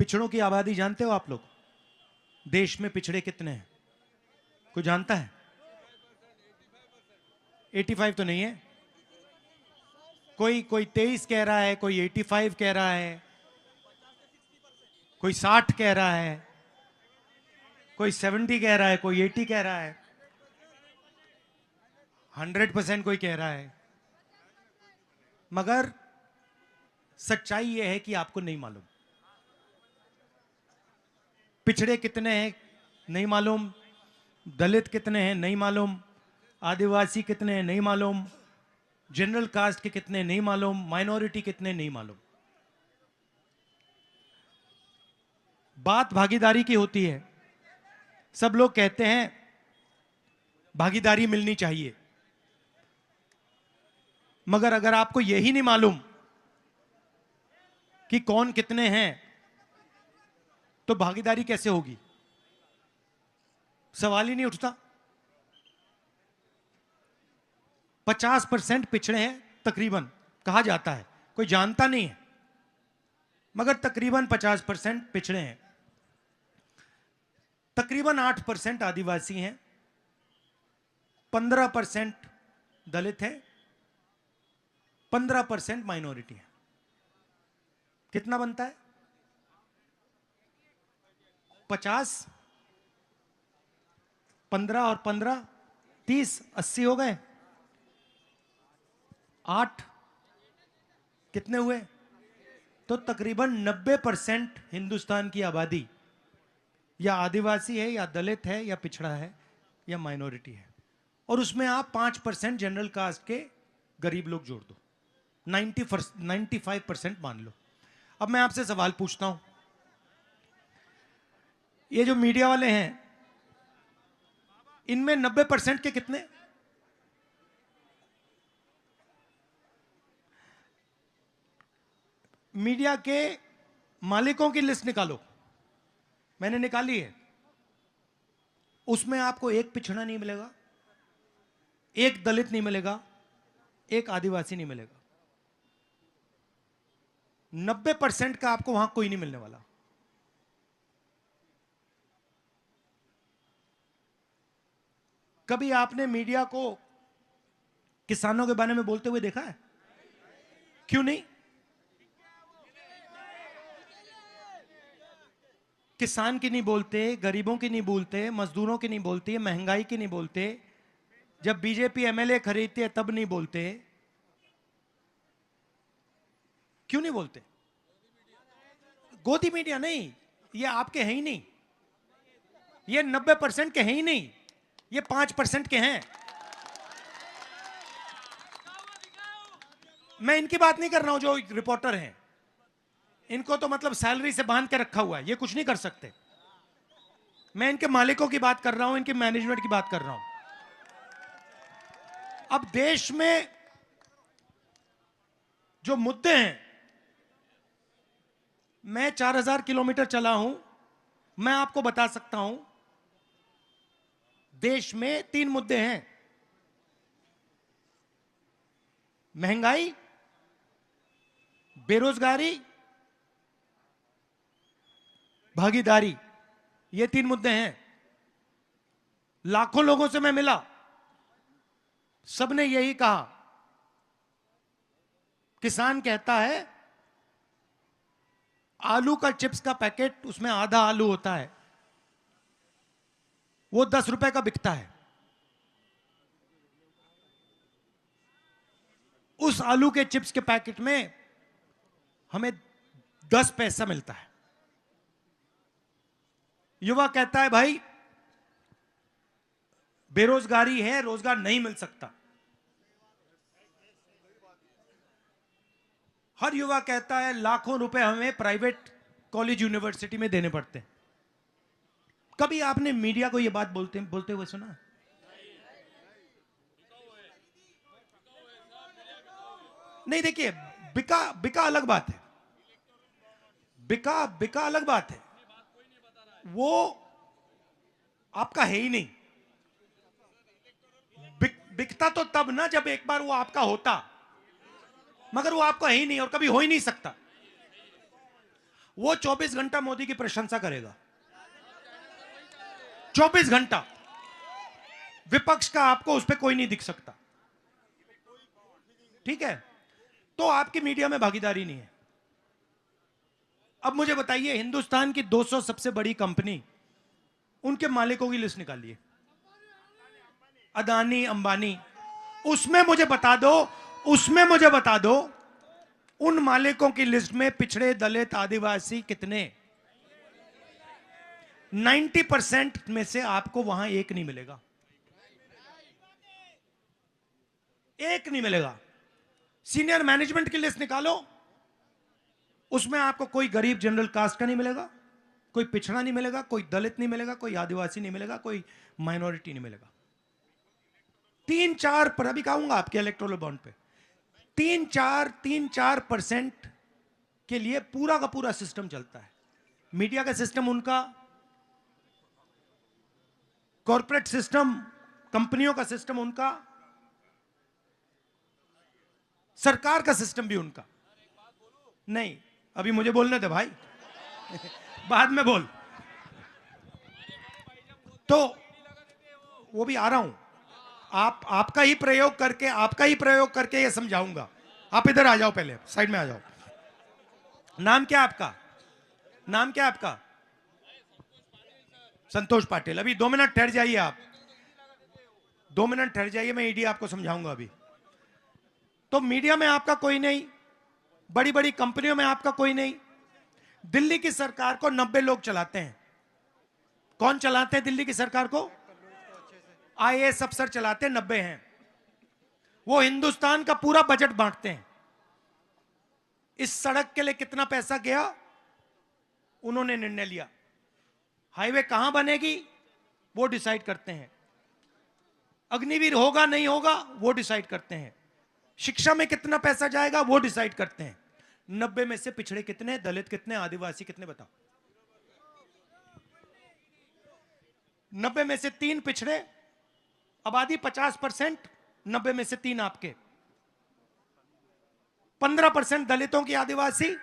पिछड़ों की आबादी जानते हो आप लोग? देश में पिछड़े कितने हैं? कोई जानता है? 85 तो नहीं है। कोई 23 कह रहा है, कोई 85 कह रहा है, कोई 60 कह रहा है, कोई 70 कह रहा है, कोई 80 कह रहा है, 100% कोई कह रहा है। मगर सच्चाई यह है कि आपको नहीं मालूम। पिछड़े कितने हैं नहीं मालूम, दलित कितने हैं नहीं मालूम, आदिवासी कितने हैं नहीं मालूम, जनरल कास्ट के कितने नहीं मालूम, माइनॉरिटी कितने नहीं मालूम। बात भागीदारी की होती है। सब लोग कहते हैं भागीदारी मिलनी चाहिए, मगर अगर आपको यही नहीं मालूम कि कौन कितने हैं तो भागीदारी कैसे होगी? सवाल ही नहीं उठता। 50% पिछड़े हैं तकरीबन, कहा जाता है, कोई जानता नहीं है, मगर तकरीबन 50% पिछड़े हैं। तकरीबन 8% आदिवासी हैं, 15% दलित हैं, 15% माइनॉरिटी है। कितना बनता है? 50, 15 और 15, 30, 80 हो गए। 8 कितने हुए? तो तकरीबन 90% हिंदुस्तान की आबादी या आदिवासी है, या दलित है, या पिछड़ा है, या माइनॉरिटी है। और उसमें आप 5% जनरल कास्ट के गरीब लोग जोड़ दो, 95% मान लो। अब मैं आपसे सवाल पूछता हूं, ये जो मीडिया वाले हैं, इनमें 90% के कितने? मीडिया के मालिकों की लिस्ट निकालो, मैंने निकाली है। उसमें आपको एक पिछड़ा नहीं मिलेगा, एक दलित नहीं मिलेगा, एक आदिवासी नहीं मिलेगा। 90% का आपको वहां कोई नहीं मिलने वाला। कभी आपने मीडिया को किसानों के बारे में बोलते हुए देखा है? क्यों नहीं? किसान की नहीं बोलते, गरीबों की नहीं बोलते, मजदूरों की नहीं बोलते, महंगाई की नहीं बोलते, जब बीजेपी एमएलए खरीदती है तब नहीं बोलते। क्यों नहीं बोलते? गोदी मीडिया नहीं, ये आपके हैं ही नहीं, ये 90% के हैं ही नहीं, ये 5% के हैं। मैं इनकी बात नहीं कर रहा हूं जो रिपोर्टर हैं, इनको तो मतलब सैलरी से बांध के रखा हुआ है, ये कुछ नहीं कर सकते। मैं इनके मालिकों की बात कर रहा हूं, इनके मैनेजमेंट की बात कर रहा हूं। अब देश में जो मुद्दे हैं, मैं 4000 किलोमीटर चला हूं, मैं आपको बता सकता हूं देश में 3 मुद्दे हैं: महंगाई, बेरोजगारी, भागीदारी। ये 3 मुद्दे हैं। लाखों लोगों से मैं मिला, सबने यही कहा। किसान कहता है आलू का चिप्स का पैकेट, उसमें आधा आलू होता है, वो 10 रुपए का बिकता है। उस आलू के चिप्स के पैकेट में हमें 10 पैसा मिलता है। युवा कहता है भाई बेरोजगारी है, रोजगार नहीं मिल सकता। हर युवा कहता है लाखों रुपए हमें प्राइवेट कॉलेज यूनिवर्सिटी में देने पड़ते हैं। कभी आपने मीडिया को यह बात बोलते हुए सुना? नहीं। देखिए, बिका बिका अलग बात है, बिका अलग बात है, वो आपका है ही नहीं। बिकता तो तब ना जब एक बार वो आपका होता, मगर वो आपका है ही नहीं और कभी हो ही नहीं सकता। वो 24 घंटा मोदी की प्रशंसा करेगा, 24 घंटा। विपक्ष का आपको उस पर कोई नहीं दिख सकता, ठीक है? तो आपकी मीडिया में भागीदारी नहीं है। अब मुझे बताइए, हिंदुस्तान की 200 सबसे बड़ी कंपनी, उनके मालिकों की लिस्ट निकालिए, अदानी, अंबानी, उसमें मुझे बता दो, उसमें मुझे बता दो उन मालिकों की लिस्ट में पिछड़े, दलित, आदिवासी कितने? 90% में से आपको वहां एक नहीं मिलेगा, एक नहीं मिलेगा। सीनियर मैनेजमेंट की लिस्ट निकालो, उसमें आपको कोई गरीब जनरल कास्ट का नहीं मिलेगा, कोई पिछड़ा नहीं मिलेगा, कोई दलित नहीं मिलेगा, कोई आदिवासी नहीं मिलेगा, कोई माइनॉरिटी नहीं मिलेगा। 3-4 पर अभी कहूंगा आपके इलेक्टोरल बॉन्ड पे 3-4% के लिए पूरा का पूरा सिस्टम चलता है। मीडिया का सिस्टम उनका, कॉर्पोरेट सिस्टम, कंपनियों का सिस्टम उनका, सरकार का सिस्टम भी उनका। नहीं, अभी मुझे बोलने दे भाई बाद में बोल। तो वो भी आ रहा हूं, आपका ही प्रयोग करके ये समझाऊंगा। आप इधर आ जाओ, पहले साइड में आ जाओ। नाम क्या आपका? नाम क्या आपका? संतोष पाटिल। अभी 2 मिनट ठहर जाइए, आप 2 मिनट ठहर जाइए, मैं ईडी आपको समझाऊंगा अभी। तो मीडिया में आपका कोई नहीं, बड़ी बड़ी कंपनियों में आपका कोई नहीं। दिल्ली की सरकार को 90 लोग चलाते हैं। कौन चलाते हैं दिल्ली की सरकार को? आईएएस अफसर चलाते हैं, 90 हैं। वो हिंदुस्तान का पूरा बजट बांटते हैं। इस सड़क के लिए कितना पैसा गया, उन्होंने निर्णय लिया। हाईवे कहां बनेगी, वो डिसाइड करते हैं। अग्निवीर होगा नहीं होगा, वो डिसाइड करते हैं। शिक्षा में कितना पैसा जाएगा, वो डिसाइड करते हैं। 90 में से पिछड़े कितने, दलित कितने, आदिवासी कितने, बताओ? 90 में से 3 पिछड़े, आबादी 50%, 90 में से 3 आपके। 15% दलितों की, आदिवासी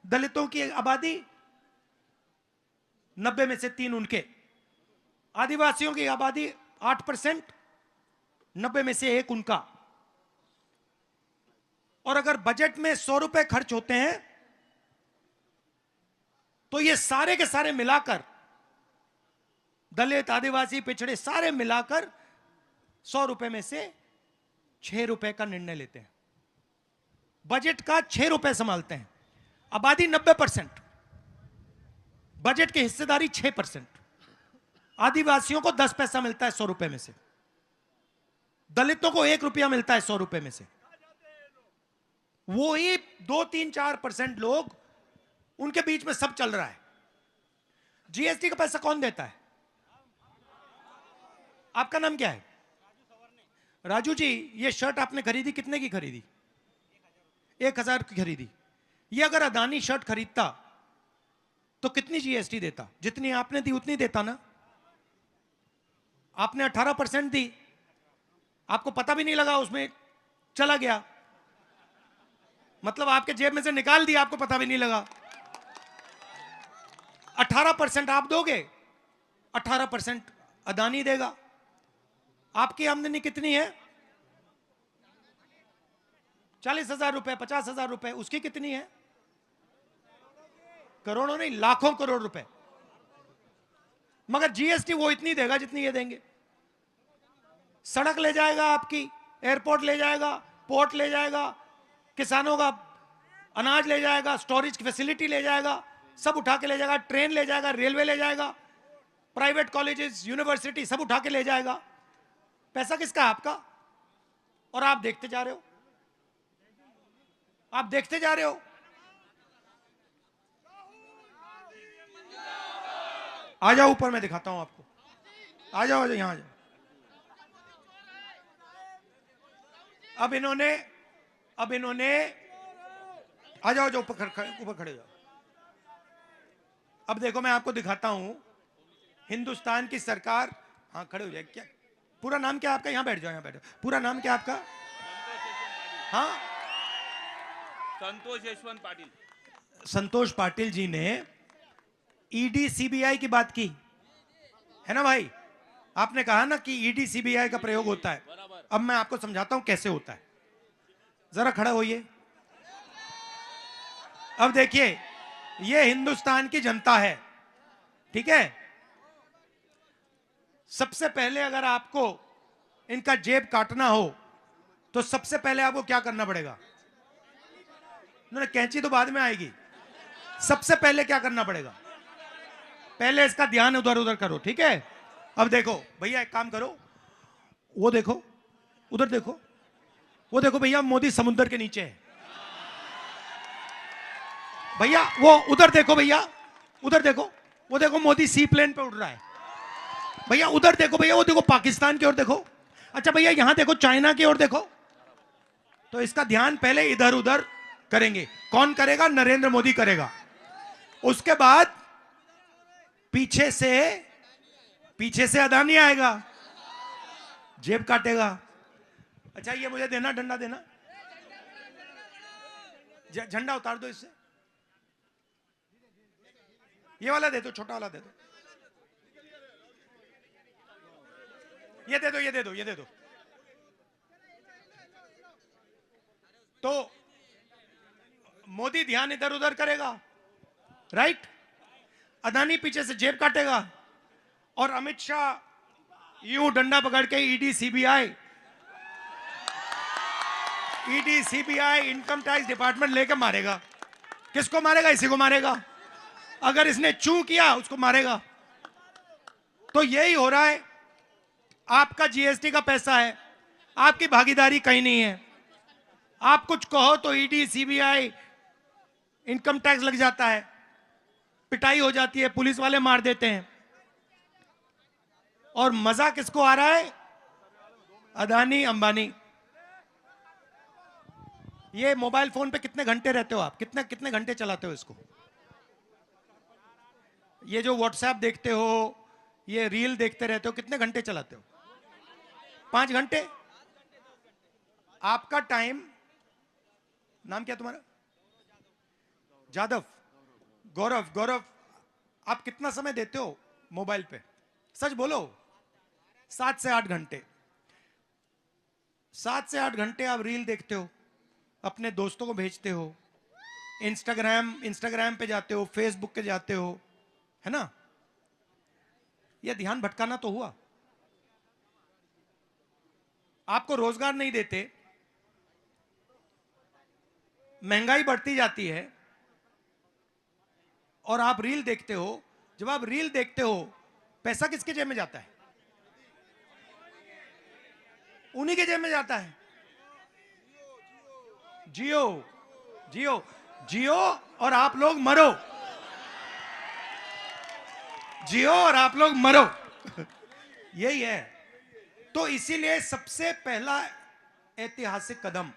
दलितों की आबादी, 90 में से 3 उनके। आदिवासियों की आबादी 8%, 90 में से 1 उनका। और अगर बजट में 100 रुपए खर्च होते हैं तो ये सारे के सारे मिलाकर, दलित, आदिवासी, पिछड़े सारे मिलाकर 100 रुपए में से 6 रुपए का निर्णय लेते हैं। बजट का 6 रुपए संभालते हैं। आबादी 90%, बजट की हिस्सेदारी 6%। आदिवासियों को 10 पैसा मिलता है 100 रुपए में से, दलितों को 1 रुपया मिलता है 100 रुपए में से। वो ही 2-3-4% लोग, उनके बीच में सब चल रहा है। जीएसटी का पैसा कौन देता है? आपका नाम क्या है? राजू जी, ये शर्ट आपने खरीदी, कितने की खरीदी? 1000 की खरीदी। ये अगर अदानी शर्ट खरीदता तो कितनी जीएसटी देता? जितनी आपने दी उतनी देता ना। आपने 18% दी, आपको पता भी नहीं लगा, उसमें चला गया। मतलब आपके जेब में से निकाल दिया, आपको पता भी नहीं लगा। 18% आप दोगे, 18% अदानी देगा। आपकी आमदनी कितनी है? 40,000 रुपए, 50,000 रुपए। उसकी कितनी है? करोड़ों नहीं, लाखों करोड़ रुपए। मगर जीएसटी वो इतनी देगा जितनी ये देंगे। सड़क ले जाएगा आपकी, एयरपोर्ट ले जाएगा, पोर्ट ले जाएगा, किसानों का अनाज ले जाएगा, स्टोरेज की फैसिलिटी ले जाएगा, सब उठा के ले जाएगा। ट्रेन ले जाएगा, रेलवे ले जाएगा, प्राइवेट कॉलेजेस, यूनिवर्सिटी सब उठा के ले जाएगा। पैसा किसका है? आपका। और आप देखते जा रहे हो, आप देखते जा रहे हो। आ जाओ ऊपर, मैं दिखाता हूं आपको। आ जाओ, यहां आ जाओ। अब इन्होंने आ जाओ, जो ऊपर खड़े जाओ। अब देखो, मैं आपको दिखाता हूं हिंदुस्तान की सरकार। हाँ, खड़े हो जाए। क्या पूरा नाम क्या आपका? यहां बैठ जाओ, यहां बैठो। पूरा नाम क्या आपका? हाँ, संतोष यशवंत पाटिल। संतोष पाटिल जी ने ईडी सीबीआई की बात की है ना भाई। आपने कहा ना कि ईडी सीबीआई का प्रयोग होता है। अब मैं आपको समझाता हूं कैसे होता है। जरा खड़ा होइए। अब देखिए, ये हिंदुस्तान की जनता है, ठीक है। सबसे पहले अगर आपको इनका जेब काटना हो तो सबसे पहले आपको क्या करना पड़ेगा? कैंची तो बाद में आएगी। सबसे पहले क्या करना पड़ेगा? पहले इसका ध्यान उधर उधर करो, ठीक है। अब देखो भैया, एक काम करो, वो देखो, उधर देखो, वो देखो भैया, मोदी समुद्र के नीचे है। भैया वो उधर देखो, भैया उधर देखो, वो देखो मोदी सी प्लेन पे उड़ रहा है। भैया उधर देखो, भैया वो देखो पाकिस्तान की ओर देखो। अच्छा भैया यहां देखो, चाइना की ओर देखो। तो इसका ध्यान पहले इधर उधर करेंगे। कौन करेगा? नरेंद्र मोदी करेगा। उसके बाद पीछे से अदानी आएगा, जेब काटेगा। अच्छा ये मुझे देना, डंडा देना, झंडा उतार दो इससे। ये वाला दे दो, छोटा वाला दे दो। ये दे दो, ये दे दो, ये दे दो। तो मोदी ध्यान इधर उधर करेगा, राइट। अदानी पीछे से जेब काटेगा और अमित शाह यूं डंडा पकड़ के ED CBI income tax department लेके मारेगा। किसको मारेगा? इसी को मारेगा। अगर इसने चू किया उसको मारेगा। तो यही हो रहा है। आपका जीएसटी का पैसा है, आपकी भागीदारी कहीं नहीं है। आप कुछ कहो तो ईडी सीबीआई इनकम टैक्स लग जाता है, पिटाई हो जाती है, पुलिस वाले मार देते हैं। और मजा किसको आ रहा है? अदानी अंबानी। ये मोबाइल फोन पे कितने घंटे रहते हो आप? कितने कितने घंटे चलाते हो इसको? ये जो व्हाट्सएप देखते हो, ये रील देखते रहते हो, कितने घंटे चलाते हो? 5 घंटे। आपका टाइम, नाम क्या तुम्हारा? जादव। गौरव। गौरव, आप कितना समय देते हो मोबाइल पे? सच बोलो। 7 से 8 घंटे। 7 से 8 घंटे आप रील देखते हो, अपने दोस्तों को भेजते हो, इंस्टाग्राम पे जाते हो, फेसबुक पे जाते हो, है ना। यह ध्यान भटकाना तो हुआ। आपको रोजगार नहीं देते, महंगाई बढ़ती जाती है और आप रील देखते हो। जब आप रील देखते हो, पैसा किसके जेब में जाता है? उन्हीं के जेब में जाता है। जियो जियो जियो और आप लोग मरो। जियो और आप लोग मरो। यही है। तो इसीलिए सबसे पहला ऐतिहासिक कदम,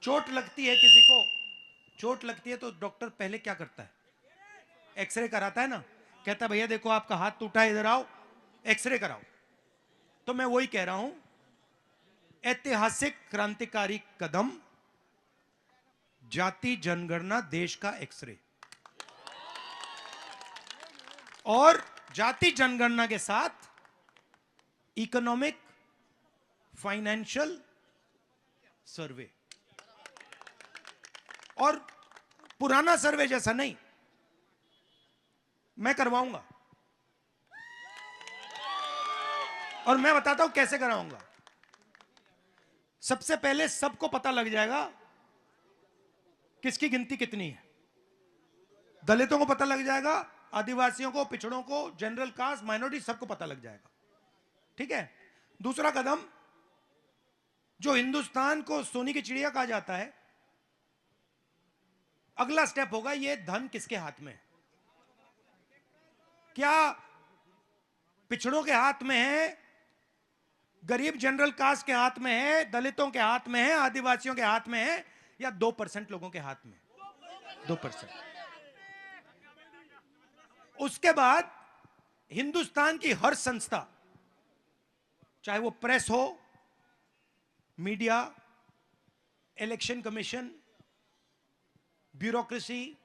चोट लगती है किसी को, चोट लगती है तो डॉक्टर पहले क्या करता है? एक्सरे कराता है ना। कहता है भैया देखो आपका हाथ टूटा है, इधर आओ एक्सरे कराओ। तो मैं वही कह रहा हूं, ऐतिहासिक क्रांतिकारी कदम, जाति जनगणना देश का एक्सरे। और जाति जनगणना के साथ इकोनॉमिक फाइनेंशियल सर्वे। और पुराना सर्वे जैसा नहीं, मैं करवाऊंगा। और मैं बताता हूं कैसे कराऊंगा। सबसे पहले सबको पता लग जाएगा किसकी गिनती कितनी है। दलितों को पता लग जाएगा, आदिवासियों को, पिछड़ों को, जनरल कास्ट, माइनॉरिटी, सबको पता लग जाएगा। ठीक है। दूसरा कदम, जो हिंदुस्तान को सोने की चिड़िया कहा जाता है, अगला स्टेप होगा ये धन किसके हाथ में है। क्या पिछड़ों के हाथ में है, गरीब जनरल कास्ट के हाथ में है, दलितों के हाथ में है, आदिवासियों के हाथ में है, या 2% लोगों के हाथ में? 2%। उसके बाद हिंदुस्तान की हर संस्था, चाहे वो प्रेस हो, media, election commission, bureaucracy,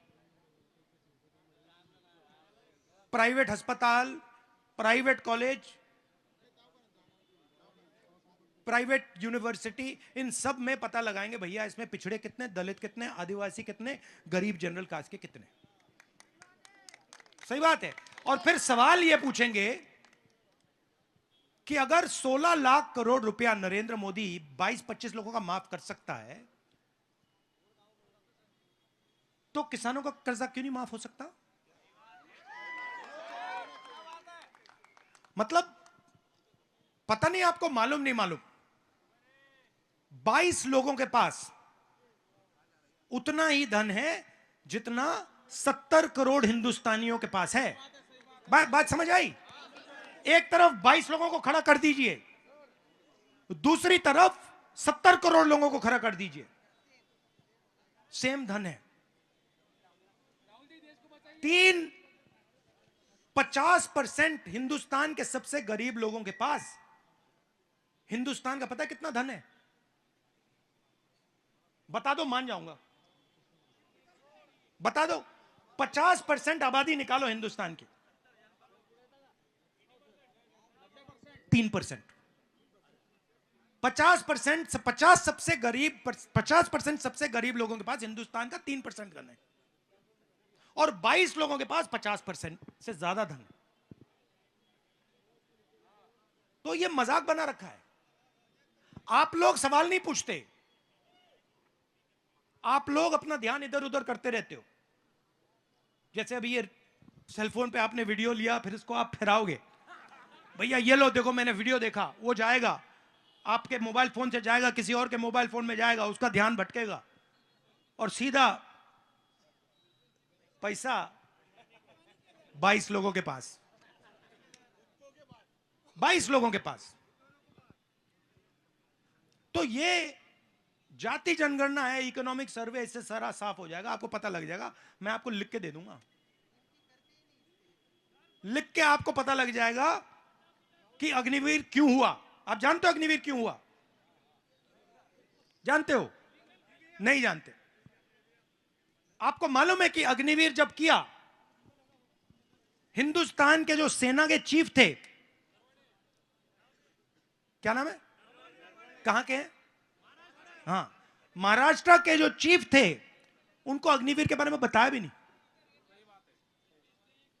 private अस्पताल, प्राइवेट कॉलेज, प्राइवेट यूनिवर्सिटी, इन सब में पता लगाएंगे भैया इसमें पिछड़े कितने, दलित कितने, आदिवासी कितने, गरीब जनरल कास्ट के कितने। सही बात है। और फिर सवाल यह पूछेंगे कि अगर 16 लाख करोड़ रुपया नरेंद्र मोदी 22-25 लोगों का माफ कर सकता है, तो किसानों का कर्जा क्यों नहीं माफ हो सकता? मतलब पता नहीं, आपको मालूम नहीं मालूम, 22 लोगों के पास उतना ही धन है जितना 70 करोड़ हिंदुस्तानियों के पास है। बात समझ आई? एक तरफ 22 लोगों को खड़ा कर दीजिए, दूसरी तरफ 70 करोड़ लोगों को खड़ा कर दीजिए, सेम धन है। 50% हिंदुस्तान के सबसे गरीब लोगों के पास हिंदुस्तान का पता है कितना धन है? बता दो, मान जाऊंगा। बता दो, 50% आबादी निकालो हिंदुस्तान की, 3%। 50% 50 सबसे गरीब 50% सबसे गरीब लोगों के पास हिंदुस्तान का 3% धन है, और 22 लोगों के पास 50% से ज्यादा धन है। तो यह मजाक बना रखा है। आप लोग सवाल नहीं पूछते, आप लोग अपना ध्यान इधर उधर करते रहते हो। जैसे अभी ये सेलफोन पे आपने वीडियो लिया, फिर इसको आप फिराओगे, भैया ये लो देखो मैंने वीडियो देखा, वो जाएगा आपके मोबाइल फोन से, जाएगा किसी और के मोबाइल फोन में, जाएगा, उसका ध्यान भटकेगा और सीधा पैसा 22 लोगों के पास, 22 लोगों के पास। तो ये जाति जनगणना है, इकोनॉमिक सर्वे, इससे सारा साफ हो जाएगा, आपको पता लग जाएगा। मैं आपको लिख के दे दूंगा, लिख के आपको पता लग जाएगा कि अग्निवीर क्यों हुआ। आप जानते हो अग्निवीर क्यों हुआ? जानते हो? नहीं जानते? आपको मालूम है कि अग्निवीर जब किया, हिंदुस्तान के जो सेना के चीफ थे, क्या नाम है, कहां के हैं? हाँ, महाराष्ट्र के जो चीफ थे, उनको अग्निवीर के बारे में बताया भी नहीं।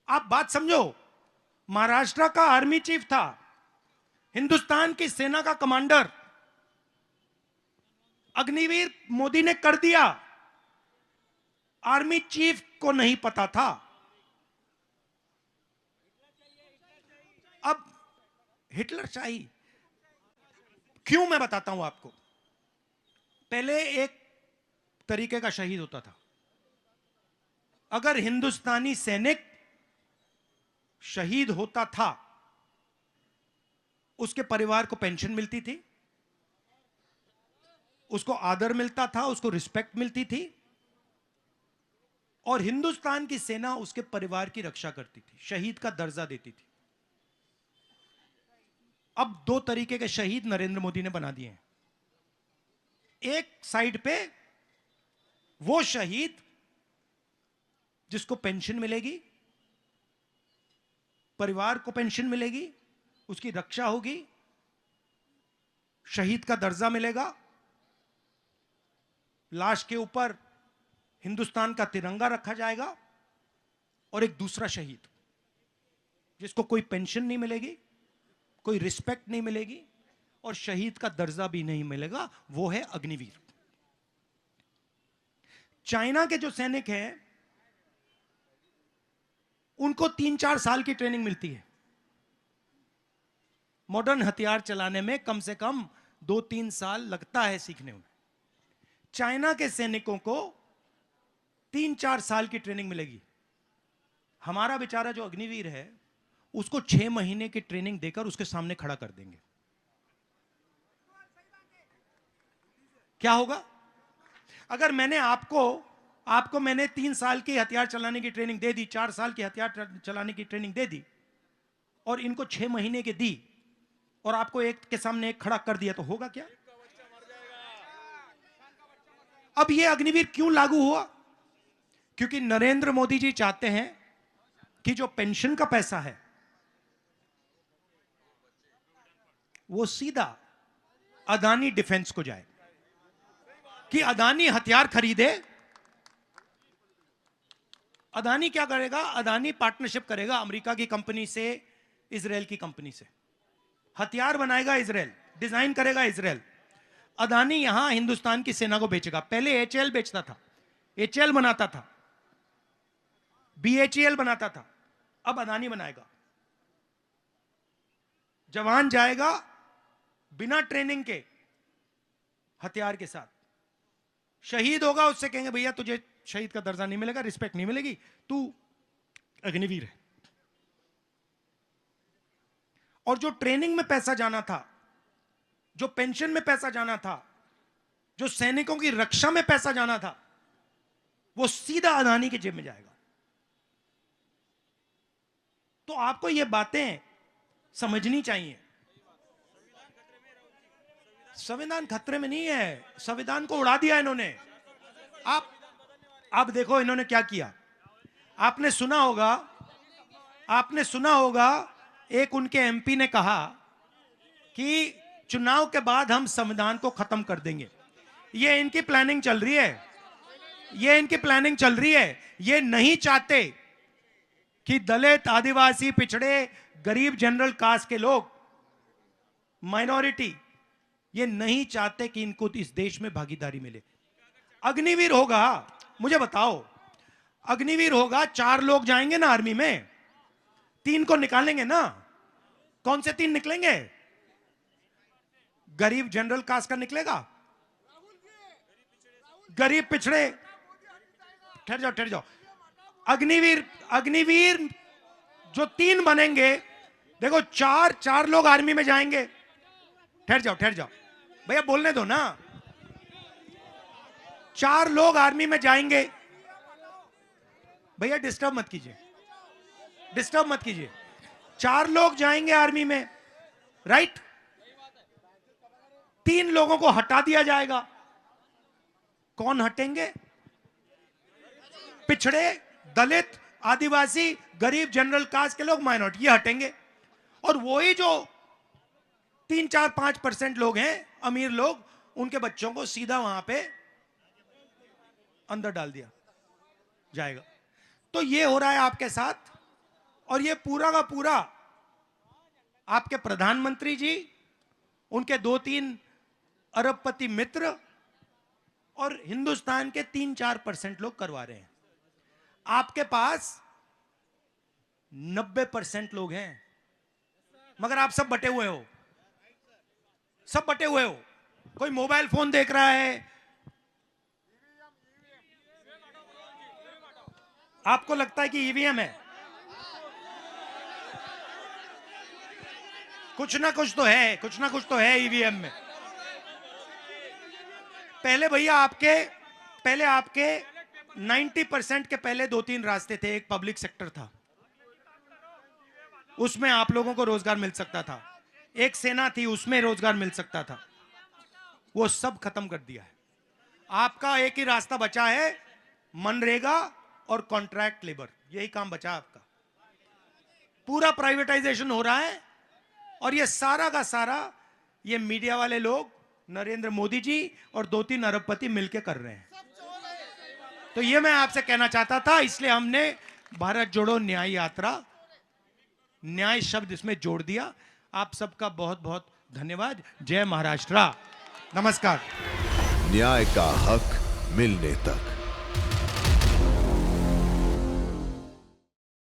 आप बात समझो, महाराष्ट्र का आर्मी चीफ था, हिंदुस्तान की सेना का कमांडर, अग्निवीर मोदी ने कर दिया, आर्मी चीफ को नहीं पता था। अब हिटलर चाहिए क्यों, मैं बताता हूं आपको। पहले एक तरीके का शहीद होता था। अगर हिंदुस्तानी सैनिक शहीद होता था, उसके परिवार को पेंशन मिलती थी, उसको आदर मिलता था, उसको रिस्पेक्ट मिलती थी, और हिंदुस्तान की सेना उसके परिवार की रक्षा करती थी, शहीद का दर्जा देती थी। अब 2 तरीके के शहीद नरेंद्र मोदी ने बना दिए हैं। एक साइड पे वो शहीद जिसको पेंशन मिलेगी, परिवार को पेंशन मिलेगी, उसकी रक्षा होगी, शहीद का दर्जा मिलेगा, लाश के ऊपर हिंदुस्तान का तिरंगा रखा जाएगा। और एक दूसरा शहीद जिसको कोई पेंशन नहीं मिलेगी, कोई रिस्पेक्ट नहीं मिलेगी, और शहीद का दर्जा भी नहीं मिलेगा, वो है अग्निवीर। चाइना के जो सैनिक हैं, उनको 3-4 साल की ट्रेनिंग मिलती है। मॉडर्न हथियार चलाने में कम से कम 2-3 साल लगता है सीखने में। चाइना के सैनिकों को 3-4 साल की ट्रेनिंग मिलेगी। हमारा बेचारा जो अग्निवीर है, उसको 6 महीने की ट्रेनिंग देकर उसके सामने खड़ा कर देंगे। क्या होगा? अगर मैंने आपको मैंने 3 साल की हथियार चलाने की ट्रेनिंग दे दी, 4 साल की हथियार चलाने की ट्रेनिंग दे दी, और इनको 6 महीने की दी, और आपको एक के सामने एक खड़ा कर दिया, तो होगा क्या? अब ये अग्निवीर क्यों लागू हुआ? क्योंकि नरेंद्र मोदी जी चाहते हैं कि जो पेंशन का पैसा है वो सीधा अदानी डिफेंस को जाए, कि अदानी हथियार खरीदे। अदानी क्या करेगा? अदानी पार्टनरशिप करेगा अमेरिका की कंपनी से, इजराइल की कंपनी से। हथियार बनाएगा इजराइल, डिजाइन करेगा इजराइल। अदानी यहां हिंदुस्तान की सेना को बेचेगा। पहले एचएल बेचता था, एचएल बनाता था, बीएचईएल बनाता था, अब अदानी बनाएगा। जवान जाएगा बिना ट्रेनिंग के हथियार के साथ, शहीद होगा, उससे कहेंगे भैया तुझे शहीद का दर्जा नहीं मिलेगा, रिस्पेक्ट नहीं मिलेगी, तू अग्निवीर है। और जो ट्रेनिंग में पैसा जाना था, जो पेंशन में पैसा जाना था, जो सैनिकों की रक्षा में पैसा जाना था, वो सीधा अदानी की जेब में जाएगा। तो आपको ये बातें समझनी चाहिए। संविधान खतरे में नहीं है, संविधान को उड़ा दिया इन्होंने। आप देखो इन्होंने क्या किया। आपने सुना होगा एक उनके एमपी ने कहा कि चुनाव के बाद हम संविधान को खत्म कर देंगे। ये इनकी प्लानिंग चल रही है, ये इनकी प्लानिंग चल रही है। ये नहीं चाहते कि दलित, आदिवासी, पिछड़े, गरीब, जनरल कास्ट के लोग, माइनॉरिटी, ये नहीं चाहते कि इनको इस देश में भागीदारी मिले। अग्निवीर होगा, मुझे बताओ, अग्निवीर होगा, 4 लोग जाएंगे ना आर्मी में, 3 को निकालेंगे ना। कौन से 3 निकलेंगे? गरीब जनरल कास्ट का निकलेगा, गरीब पिछड़े। ठहर जाओ। अग्निवीर जो 3 बनेंगे, देखो 4 लोग आर्मी में जाएंगे। ठहर जाओ भैया, बोलने दो ना। 4 लोग आर्मी में जाएंगे। भैया डिस्टर्ब मत कीजिए। 4 लोग जाएंगे आर्मी में, राइट? 3 लोगों को हटा दिया जाएगा। कौन हटेंगे? पिछड़े, दलित, आदिवासी, गरीब, जनरल कास्ट के लोग, माइनॉरिटी, ये हटेंगे। और वही जो 3, 4, 5% लोग हैं, अमीर लोग, उनके बच्चों को सीधा वहां पे अंदर डाल दिया जाएगा। तो ये हो रहा है आपके साथ। और ये पूरा का पूरा आपके प्रधानमंत्री जी, उनके 2-3 अरबपति मित्र और हिंदुस्तान के 3-4% लोग करवा रहे हैं। आपके पास 90% लोग हैं, मगर आप सब बटे हुए हो, कोई मोबाइल फोन देख रहा है, आपको लगता है कि ईवीएम है। कुछ ना कुछ तो है ईवीएम में। पहले भैया आपके 90% के पहले 2-3 रास्ते थे। एक पब्लिक सेक्टर था, उसमें आप लोगों को रोजगार मिल सकता था। एक सेना थी, उसमें रोजगार मिल सकता था। वो सब खत्म कर दिया है। आपका एक ही रास्ता बचा है, मनरेगा और कॉन्ट्रैक्ट लेबर, यही काम बचा आपका। पूरा प्राइवेटाइजेशन हो रहा है। और ये सारा का सारा ये मीडिया वाले लोग, नरेंद्र मोदी जी और 2-3 अरबपति मिलकर कर रहे हैं। तो ये मैं आपसे कहना चाहता था, इसलिए हमने भारत जोड़ो न्याय यात्रा, न्याय शब्द इसमें जोड़ दिया। आप सबका बहुत बहुत धन्यवाद। जय महाराष्ट्र, नमस्कार। न्याय का हक मिलने तक।